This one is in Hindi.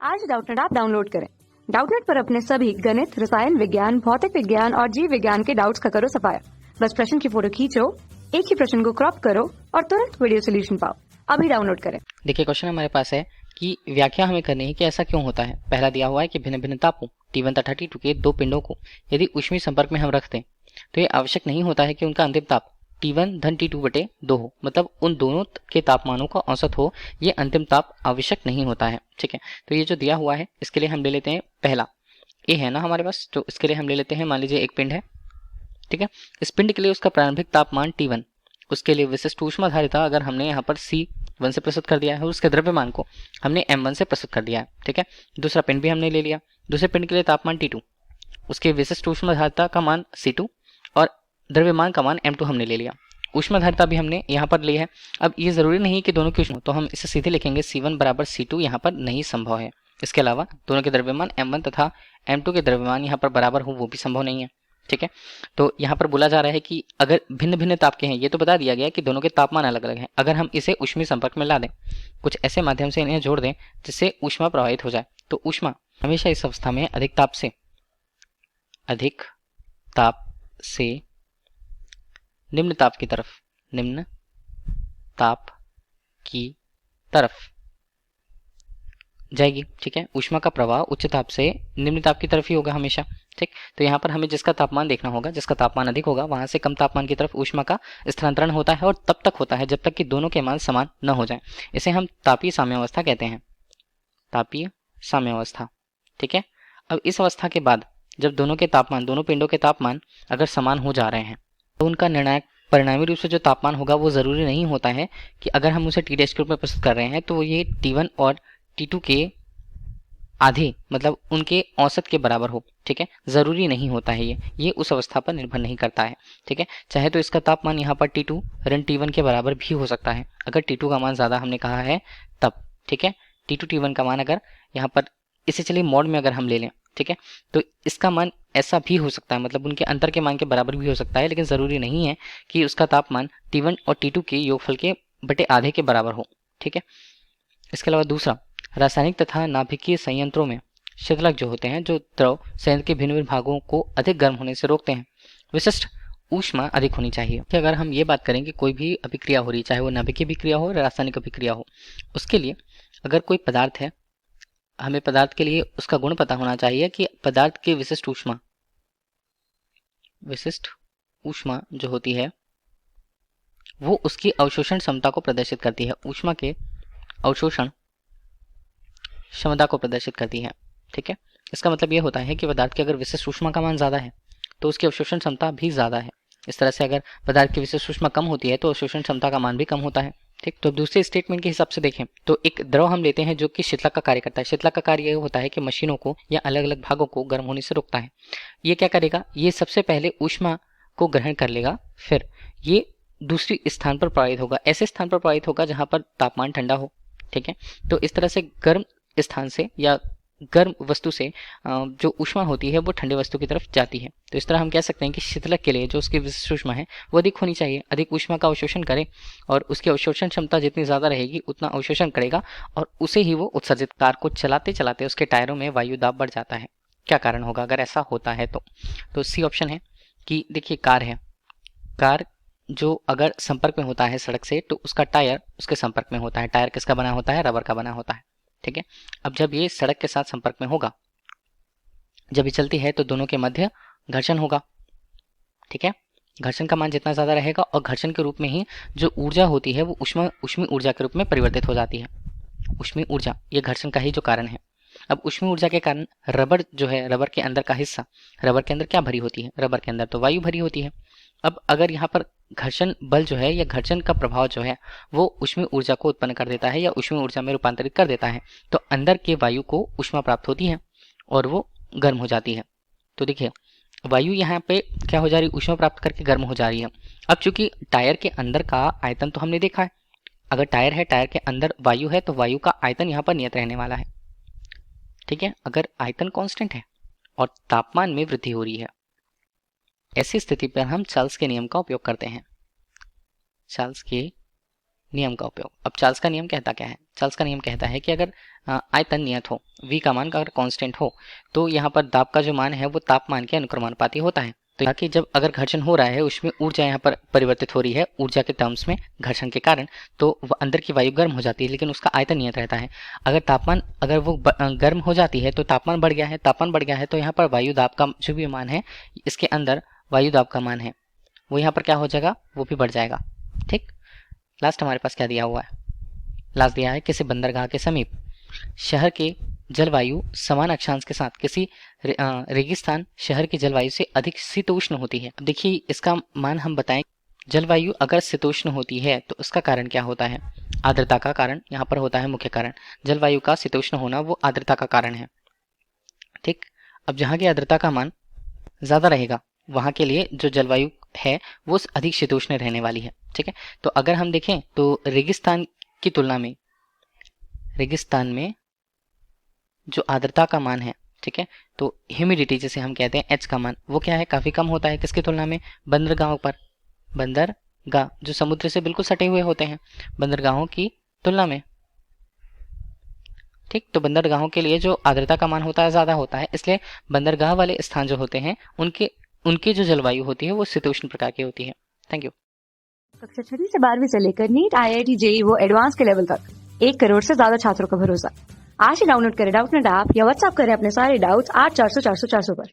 आज डाउटनेट ऐप डाउनलोड करें। डाउटनेट पर अपने सभी गणित, रसायन विज्ञान, भौतिक विज्ञान और जीव विज्ञान के डाउट्स का करो सफाया। बस प्रश्न की फोटो खींचो, एक ही प्रश्न को क्रॉप करो और तुरंत वीडियो सोल्यूशन पाओ। अभी डाउनलोड करें। देखिए क्वेश्चन हमारे पास है कि व्याख्या हमें करनी है कि ऐसा क्यों होता है। पहला दिया हुआ है कि भिन्न भिन्न तापों T1 तथा T2 के दो पिंडों को यदि ऊष्मीय संपर्क में हम रख दें तो ये आवश्यक नहीं होता है कि उनका अंतिम ताप T1 धन T2 बटे 2 हो, मतलब उन दोनों के तापमानों का औसत हो, ये अंतिम ताप आवश्यक नहीं होता है। ठीक है, तो ये जो दिया हुआ है इसके लिए हम ले लेते हैं पहला ए है ना हमारे पास, तो इसके लिए हम ले लेते हैं, मान लीजिए एक पिंड है। ठीक है, इस पिंड के लिए उसका प्रारंभिक तापमान T1, उसके लिए विशिष्ट ऊष्माधारिता अगर हमने यहाँ पर C1 से प्रस्तुत कर दिया है और उसके द्रव्यमान को हमने M1 से प्रस्तुत कर दिया है। ठीक है, दूसरा पिंड भी हमने ले लिया। दूसरे पिंड के लिए तापमान T2, उसके विशिष्ट ऊष्माधारिता का मान C2 और द्रव्यमान का मान M2 हमने ले लिया। ऊष्माधारिता भी हमने यहाँ पर ली है। अब ये जरूरी नहीं कि दोनों की ऊष्मा, तो हम इसे सीधे लिखेंगे C1 बराबर C2, यहाँ पर नहीं संभव है। इसके अलावा दोनों के द्रव्यमान M1 तथा M2 के द्रव्यमान यहाँ पर बराबर हो, वो भी संभव नहीं है। ठीक है, तो यहाँ पर बोला जा रहा है कि अगर भिन्न भिन्न ताप के हैं, ये तो बता दिया गया कि दोनों के तापमान अलग अलग हैं, अगर हम इसे ऊष्मीय संपर्क में ला दें, कुछ ऐसे माध्यम से इन्हें जोड़ दें जिससे ऊष्मा प्रवाहित हो जाए, तो ऊष्मा हमेशा इस अवस्था में अधिक ताप से निम्न ताप की तरफ जाएगी। ठीक है, ऊष्मा का प्रवाह उच्च ताप से निम्न ताप की तरफ ही होगा हमेशा। ठीक, तो यहाँ पर हमें जिसका तापमान देखना होगा, जिसका तापमान अधिक होगा वहां से कम तापमान की तरफ ऊष्मा का स्थानांतरण होता है, और तब तक होता है जब तक कि दोनों के मान समान न हो जाए। इसे हम तापीय साम्यावस्था कहते हैं, तापीय साम्यावस्था। ठीक है, अब इस अवस्था के बाद जब दोनों पिंडों के तापमान अगर समान हो जा रहे हैं तो उनका निर्णायक परिणामी रूप से जो तापमान होगा वो जरूरी नहीं होता है कि अगर हम उसे T' के रूप में प्रस्तुत कर रहे हैं तो ये T1 और T2 के आधे, मतलब उनके औसत के बराबर हो। ठीक है, जरूरी नहीं होता है, ये उस अवस्था पर निर्भर नहीं करता है। ठीक है, चाहे तो इसका तापमान यहाँ पर T2 ऋण T1 के बराबर भी हो सकता है, अगर T2 का मान ज्यादा हमने कहा है तब। ठीक है, T2 T1 का मान अगर यहाँ पर इसे चलिए मॉड में अगर हम ले लें, ठीक है, तो इसका मान ऐसा भी हो सकता है, मतलब उनके अंतर के मान के बराबर भी हो सकता है, लेकिन जरूरी नहीं है कि उसका तापमान T1 और T2 के योगफल के बटे आधे के बराबर हो। ठीक है, इसके अलावा दूसरा, रासायनिक तथा नाभिकीय संयंत्रों में शीतलक जो होते हैं, जो द्रव संयंत्र के भिन्न भिन्न भागों को अधिक गर्म होने से रोकते हैं, विशिष्ट ऊष्मा अधिक होनी चाहिए। कि अगर हम ये बात करें कि कोई भी अभिक्रिया हो रही, चाहे वो नाभिकीय अभिक्रिया हो या रासायनिक अभिक्रिया हो, उसके लिए अगर कोई पदार्थ है, हमें पदार्थ के लिए उसका गुण पता होना चाहिए कि पदार्थ की विशिष्ट ऊष्मा जो होती है वो उसकी अवशोषण क्षमता को प्रदर्शित करती है, ऊष्मा के अवशोषण क्षमता को प्रदर्शित करती है। ठीक है, इसका मतलब ये होता है कि पदार्थ की अगर विशिष्ट ऊष्मा का मान ज्यादा है तो उसकी अवशोषण क्षमता भी ज्यादा है। इस तरह से अगर पदार्थ की विशिष्ट ऊष्मा कम होती है तो अवशोषण क्षमता का मान भी कम होता है। ठीक, तो दूसरे स्टेटमेंट के हिसाब से देखें तो एक द्रव हम लेते हैं जो कि शीतलक का कार्य करता है। शीतलक का कार्य ये होता है कि मशीनों को या अलग अलग भागों को गर्म होने से रोकता है। ये क्या करेगा, ये सबसे पहले ऊष्मा को ग्रहण कर लेगा, फिर ये दूसरी स्थान पर प्रवाहित होगा, ऐसे स्थान पर प्रवाहित होगा जहां पर तापमान ठंडा हो। ठीक है, तो इस तरह से गर्म स्थान से या गर्म वस्तु से जो ऊष्मा होती है वो ठंडे वस्तु की तरफ जाती है। तो इस तरह हम कह सकते हैं कि शीतलक के लिए जो उसकी विशिष्ट ऊष्मा है वो अधिक होनी चाहिए, अधिक ऊष्मा का अवशोषण करे, और उसकी अवशोषण क्षमता जितनी ज्यादा रहेगी उतना अवशोषण करेगा, और उसे ही वो उत्सर्जित। कार को चलाते चलाते उसके टायरों में वायु दाब बढ़ जाता है। क्या कारण होगा अगर ऐसा होता है तो सी ऑप्शन है कि देखिए कार है, कार जो अगर संपर्क में होता है सड़क से तो उसका टायर उसके संपर्क में होता है। टायर किसका बना होता है, रबर का बना होता है। ठीक है, अब जब ये सड़क के साथ संपर्क में होगा, जब ये चलती है तो दोनों के मध्य घर्षण होगा। ठीक है, घर्षण का मान जितना ज्यादा रहेगा और घर्षण के रूप में ही जो ऊर्जा होती है वो ऊष्मी ऊर्जा के रूप में परिवर्तित हो जाती है। ऊष्मी ऊर्जा ये घर्षण का ही जो कारण है। अब ऊष्मी ऊर्जा के कारण रबर जो है, रबर के अंदर का हिस्सा, रबर के अंदर क्या भरी होती है, रबर के अंदर तो वायु भरी होती है। अब अगर यहाँ पर घर्षण बल जो है या घर्षण का प्रभाव जो है वो ऊष्मी ऊर्जा को उत्पन्न कर देता है या ऊष्मी ऊर्जा में रूपांतरित कर देता है, तो अंदर के वायु को ऊष्मा प्राप्त होती है और वो गर्म हो जाती है। तो देखिए वायु यहाँ पे क्या हो जा रही है, ऊष्मा प्राप्त करके गर्म हो जा रही है। अब चूंकि टायर के अंदर का आयतन तो हमने देखा है, अगर टायर है, टायर के अंदर वायु है, तो वायु का आयतन यहाँ पर नियत रहने वाला है। ठीक है, अगर आयतन कांस्टेंट है और तापमान में वृद्धि हो रही है, ऐसी स्थिति पर हम चार्ल्स के नियम का उपयोग करते हैं। चार्ल्स के नियम का उपयोग। अब चार्ल्स का नियम कहता क्या है? चार्ल्स का नियम कहता है कि अगर आयतन नियत हो, v का मान अगर कांस्टेंट हो, तो यहाँ पर दाब का जो मान है वो तापमान के अनुक्रमानुपाती होता है। तो यहाँ की जब अगर घर्षण हो रहा है उसमें ऊर्जा यहाँ पर परिवर्तित हो रही है ऊर्जा के टर्म्स में घर्षण के कारण, तो अंदर की वायु गर्म हो जाती है लेकिन उसका आयतन नियत रहता है। अगर तापमान अगर वो गर्म हो जाती है तो तापमान बढ़ गया है, तापमान बढ़ गया है तो यहाँ पर वायु दाब का जो भी मान है, इसके अंदर वायु दाब का मान है वो यहाँ पर क्या हो जाएगा, वो भी बढ़ जाएगा। ठीक, लास्ट हमारे पास क्या दिया हुआ है? लास्ट दिया है किसी बंदरगाह के समीप शहर के जलवायु समान अक्षांश के साथ किसी रेगिस्तान शहर की जलवायु से अधिक शीतोष्ण होती है। देखिए इसका मान हम बताएं, जलवायु अगर शीतोष्ण होती है तो उसका कारण क्या होता है? आर्द्रता का कारण यहाँ पर होता है मुख्य कारण। जलवायु का शीतोष्ण होना वो आर्द्रता का कारण है। ठीक, अब जहाँ की आर्द्रता का मान ज्यादा रहेगा वहां के लिए जो जलवायु है वो अधिक शीतोष्ण रहने वाली है। ठीक है, तो अगर हम देखें तो रेगिस्तान की तुलना में रेगिस्तान में जो आर्द्रता का मान है, ठीक है, तो ह्यूमिडिटी जिसे हम कहते हैं एच का मान, वो क्या है, काफी कम होता है। किसकी तुलना में? बंदरगाहों पर। बंदरगाह जो समुद्र से बिल्कुल सटे हुए होते हैं, बंदरगाहों की तुलना में। ठीक, तो बंदरगाहों के लिए जो आर्द्रता का मान होता है ज्यादा होता है, इसलिए बंदरगाह वाले स्थान जो होते हैं उनकी जो जलवायु होती है वो शीतोष्ण प्रकार की होती है। Thank you. कक्षा 6 से 12वीं से लेकर नीट, IIT, JEE वो एडवांस के लेवल तक 1 करोड़ से ज्यादा छात्रों का भरोसा। आज ही डाउनलोड करें डाउटनेट ऐप या व्हाट्सएप करें अपने सारे डाउट्स 8400 400 400 पर।